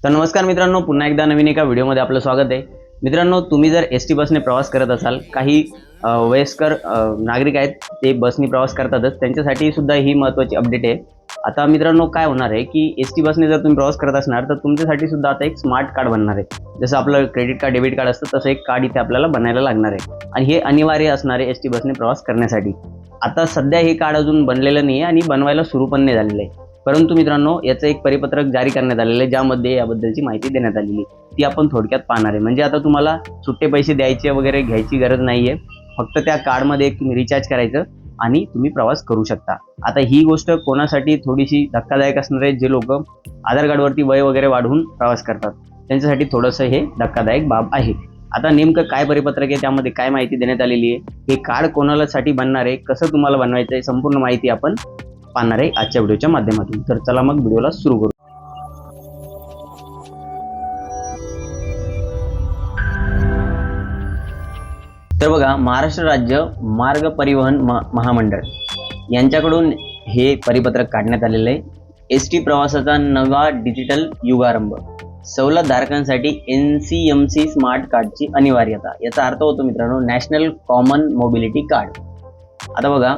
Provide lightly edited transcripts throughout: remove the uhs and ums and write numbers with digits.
तर नमस्कार मित्रांनो, पुन्हा एकदा नवीन एका व्हिडिओमध्ये आपलं स्वागत आहे. मित्रांनो, तुम्ही जर एस टी बसने प्रवास करत असाल, काही वयस्कर नागरिक आहेत ते बसने प्रवास करतातच, त्यांच्यासाठी सुद्धा ही महत्त्वाची अपडेट आहे. आता मित्रांनो काय होणार आहे की एस टी बसने जर तुम्ही प्रवास करत असणार तर तुमच्यासाठी सुद्धा आता एक स्मार्ट कार्ड बनणार आहे. जसं आपलं क्रेडिट कार्ड, डेबिट कार्ड असतं तसं एक कार्ड इथे आपल्याला बनायला लागणार आहे आणि हे अनिवार्य असणार आहे एस टी बसने प्रवास करण्यासाठी. आता सध्या हे कार्ड अजून बनलेलं नाही आहे आणि बनवायला सुरू पण नाही झालेलं आहे. परंतु मित्रांनो, याचं एक परिपत्रक जारी करण्यात आलेलं आहे ज्यामध्ये याबद्दलची माहिती देण्यात आलेली आहे. ती आपण थोडक्यात पाहणार आहे. म्हणजे आता तुम्हाला सुट्टे पैसे द्यायचे वगैरे घ्यायची गरज नाही आहे. फक्त त्या कार्डमध्ये एक तुम्ही रिचार्ज करायचं आणि तुम्ही प्रवास करू शकता. आता ही गोष्ट कोणासाठी थोडीशी धक्कादायक असणार आहे, जे लोक आधार कार्डवरती वय वगैरे वाढवून प्रवास करतात त्यांच्यासाठी थोडंसं हे धक्कादायक बाब आहे. आता नेमकं काय परिपत्रक आहे, त्यामध्ये काय माहिती देण्यात आलेली आहे, हे कार्ड कोणासाठी बनणार आहे, कसं तुम्हाला बनवायचं आहे, संपूर्ण माहिती आपण पाहणार आहे आजच्या व्हिडिओच्या माध्यमातून. तर चला मग व्हिडिओला सुरू करू. तर बघा, महाराष्ट्र राज्य मार्ग परिवहन महामंडळ यांच्याकडून हे परिपत्रक काढण्यात आलेलं आहे. एस टी प्रवासाचा नवा डिजिटल युगारंभ, सवलतधारकांसाठी NCMC स्मार्ट कार्डची अनिवार्यता. याचा अर्थ होतो मित्रांनो नॅशनल कॉमन मोबिलिटी कार्ड. आता बघा,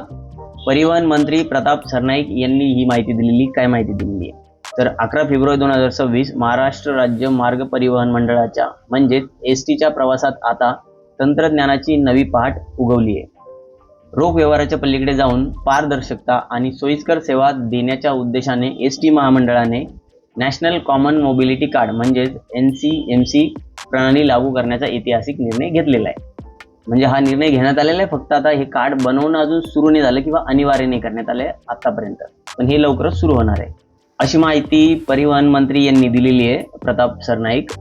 परिवहन मंत्री प्रताप सरनाईक यांनी ही माहिती दिलेली. काय माहिती दिलेली आहे तर 11 फेब्रुवारी 2026 महाराष्ट्र राज्य मार्ग परिवहन मंडळाच्या म्हणजेच STच्या प्रवासात आता तंत्रज्ञानाची नवी पहाट उगवली आहे. रोख व्यवहाराच्या पलीकडे जाऊन पारदर्शकता आणि सोयीस्कर सेवा देण्याच्या उद्देशाने ST महामंडळाने नॅशनल कॉमन मोबिलिटी कार्ड म्हणजेच NCMC प्रणाली लागू करण्याचा ऐतिहासिक निर्णय घेतलेला आहे. म्हणजे हा निर्णय घेण्यात आलेला आहे, फक्त आता हे कार्ड बनवणं अजून सुरू नाही झालं किंवा अनिवार्य नाही करण्यात आलं आहे आतापर्यंत, पण हे लवकरच सुरू होणार आहे अशी माहिती परिवहन मंत्री यांनी दिलेली आहे, प्रताप सरनाईक.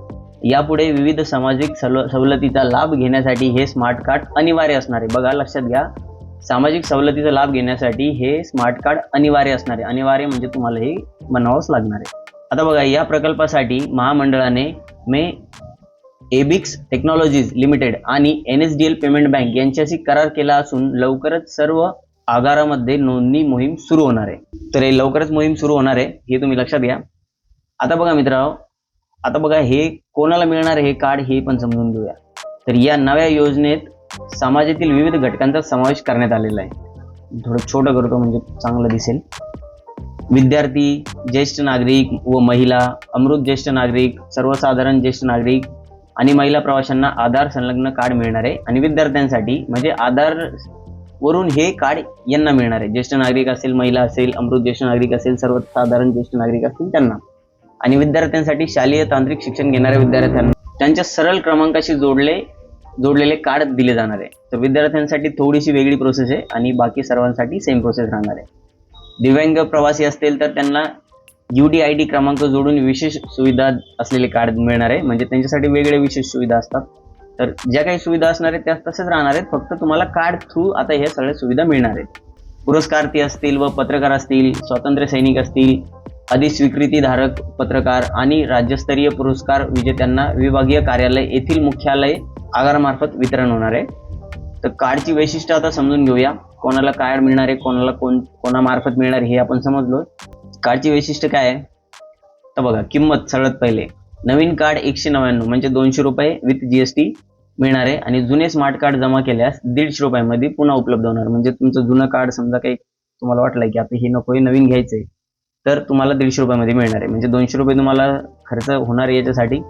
यापुढे विविध सामाजिक सवलतीचा लाभ घेण्यासाठी हे स्मार्ट कार्ड अनिवार्य असणार आहे. बघा, लक्षात घ्या, सामाजिक सवलतीचा लाभ घेण्यासाठी हे स्मार्ट कार्ड अनिवार्य असणार आहे. अनिवार्य म्हणजे तुम्हाला हे बनवावंच लागणार आहे. आता बघा, या प्रकल्पासाठी महामंडळाने एबिक्स टेक्नॉलॉजीज लिमिटेड आणि NSDL पेमेंट बँक यांच्याशी करार केला असून लवकरच सर्व आगारामध्ये नोंदणी मोहीम सुरू होणार आहे. तर हे लवकरच मोहीम सुरू होणार आहे, हे तुम्ही लक्षात घ्या. आता बघा मित्रांनो, आता बघा हे कोणाला मिळणार आहे हे कार्ड हे पण समजून घेऊया. तर या नव्या योजनेत समाजातील विविध घटकांचा समावेश करण्यात आलेला आहे. थोडं छोटं करतो म्हणजे चांगलं दिसेल. विद्यार्थी, ज्येष्ठ नागरिक व महिला, अमृत ज्येष्ठ नागरिक, सर्वसाधारण ज्येष्ठ नागरिक आणि महिला प्रवाशांना आधार संलग्न कार्ड मिळणार आहे. आणि विद्यार्थ्यांसाठी म्हणजे आधार वरून हे कार्ड यांना मिळणार आहे. ज्येष्ठ नागरिक असेल, महिला असेल, अमृत ज्येष्ठ नागरिक असेल, सर्वसाधारण ज्येष्ठ नागरिक असतील त्यांना. आणि विद्यार्थ्यांसाठी शालेय तांत्रिक शिक्षण घेणाऱ्या विद्यार्थ्यांना त्यांच्या सरळ क्रमांकाशी जोडलेले कार्ड दिले जाणार आहे. तर विद्यार्थ्यांसाठी थोडीशी वेगळी प्रोसेस आहे आणि बाकी सर्वांसाठी सेम प्रोसेस राहणार आहे. दिव्यांग प्रवासी असतील तर त्यांना UDID क्रमांक जोडून विशेष सुविधा असलेले कार्ड मिळणार आहे. म्हणजे त्यांच्यासाठी वेगळे विशेष सुविधा असतात. तर ज्या काही सुविधा असणार आहेत त्या तसेच राहणार आहेत, फक्त तुम्हाला कार्ड थ्रू आता ह्या सगळ्या सुविधा मिळणार आहेत. पुरस्कार्थी असतील व पत्रकार असतील, स्वातंत्र्य सैनिक असतील, अधिस्वीकृतीधारक पत्रकार आणि राज्यस्तरीय पुरस्कार विजेत्यांना विभागीय कार्यालय येथील मुख्यालय आगारामार्फत वितरण होणार आहे. तर कार्डची वैशिष्ट्य आता समजून घेऊया. कोणाला कार्ड मिळणार आहे, कोणामार्फत मिळणार हे आपण समजलो. कार्डची वैशिष्ट्य काय आहे तर बघा, किंमत सगळ्यात पहिले नवीन कार्ड 199 म्हणजे 200 रुपये विथ GST मिळणार आहे. आणि जुने स्मार्ट कार्ड जमा केल्यास 150 रुपयामध्ये पुन्हा उपलब्ध होणार. म्हणजे तुमचं जुनं कार्ड समजा काही तुम्हाला वाटलंय की आता हे नको, हे नवीन घ्यायचंय, तर तुम्हाला 150 रुपयामध्ये मिळणार आहे. म्हणजे 200 रुपये तुम्हाला खर्च होणार आहे याच्यासाठी.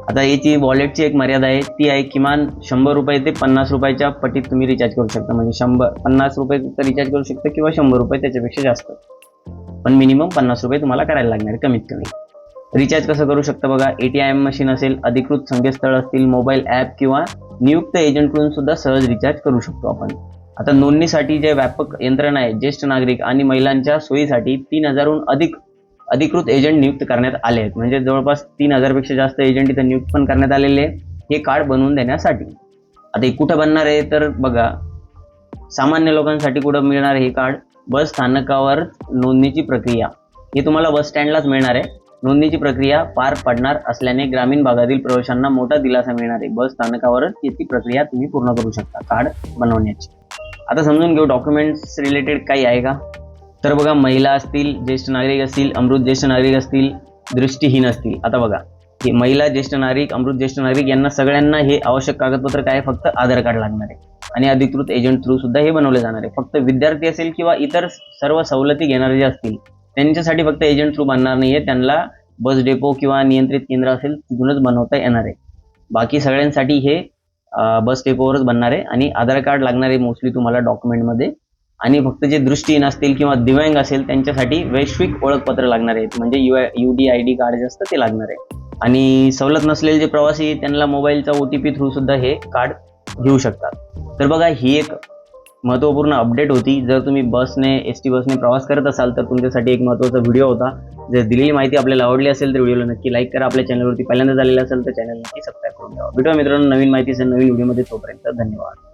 आता याची वॉलेटची एक मर्यादा आहे, ती आहे किमान 100 रुपये ते 50 रुपयाच्या पटीत तुम्ही रिचार्ज करू शकता. म्हणजे 50 रुपये रिचार्ज करू शकता किंवा 100 रुपये त्याच्यापेक्षा जास्त, पण मिनिमम 50 रुपये तुम्हाला करायला लागणार आहे कमीत कमी. रिचार्ज कसं करू शकता बघा, ATM मशीन असेल, अधिकृत संकेतस्थळ असतील, मोबाईल ॲप किंवा नियुक्त एजंटकडून सुद्धा सहज रिचार्ज करू शकतो आपण. आता नोंदणीसाठी जे व्यापक यंत्रणा आहे, ज्येष्ठ नागरिक आणि महिलांच्या सोयीसाठी 3000हून अधिक अधिकृत एजंट नियुक्त करण्यात आले आहेत. म्हणजे जवळपास 3000 पेक्षा जास्त एजंट इथं नियुक्त पण करण्यात आलेले आहे हे कार्ड बनवून देण्यासाठी. आता हे कुठं बनणार आहे तर बघा, सामान्य लोकांसाठी कुठं मिळणार आहे हे कार्ड, बस स्थानकावर नोंदणीची प्रक्रिया हे तुम्हाला बस स्टँडलाच मिळणार आहे. नोंदणीची प्रक्रिया पार पडणार असल्याने ग्रामीण भागातील प्रवाशांना मोठा दिलासा मिळणार आहे. बस स्थानकावरच याची प्रक्रिया तुम्ही पूर्ण करू शकता कार्ड बनवण्याची. आता समजून घेऊ डॉक्युमेंट्स रिलेटेड काही आहे का. तर बघा, महिला असतील, ज्येष्ठ नागरिक असतील, अमृत ज्येष्ठ नागरिक असतील, दृष्टीहीन असतील. आता बघा, हे महिला, ज्येष्ठ नागरिक, अमृत ज्येष्ठ नागरिक यांना सगळ्यांना हे आवश्यक कागदपत्र काय, फक्त आधार कार्ड लागणार आहे आणि अधिकृत एजंट थ्रू सुद्धा हे बनवले जाणार आहे. फक्त विद्यार्थी असेल किंवा इतर सर्व सवलती घेणारे जे असतील त्यांच्यासाठी फक्त एजंट थ्रू बनणार नाहीये, त्यांना बस डेपो किंवा नियंत्रित केंद्र असेल तिथूनच बनवता येणार आहे. बाकी सगळ्यांसाठी हे बस डेपोवरच बनणार आहे आणि आधार कार्ड लागणार आहे मोस्टली तुम्हाला डॉक्युमेंटमध्ये. आणि फक्त जे दृष्टीहीन असतील किंवा दिव्यांग असेल त्यांच्यासाठी वैश्विक ओळखपत्र लागणार आहेत, म्हणजे UDID कार्ड जे असतं ते लागणार आहे. आणि सवलत नसलेले जे प्रवासी त्यांना मोबाईलचा OTP थ्रू सुद्धा हे कार्ड घेऊ शकतात. तर बघा, ही एक महत्त्वपूर्ण अपडेट होती. जर तुम्ही ST बसने प्रवास करत असाल तर तुमच्यासाठी एक महत्त्वाचा व्हिडिओ होता. जर दिलेली माहिती आपल्याला आवडली असेल तर व्हिडिओला नक्की लाईक करा. आपल्या चॅनलवरती पहिल्यांदा झालेला असेल तर चॅनल नक्की सबस्क्राईब करून घ्या. भेटूया मित्रांनो नवीन माहितीसह नवीन व्हिडिओमध्ये. तोपर्यंत धन्यवाद.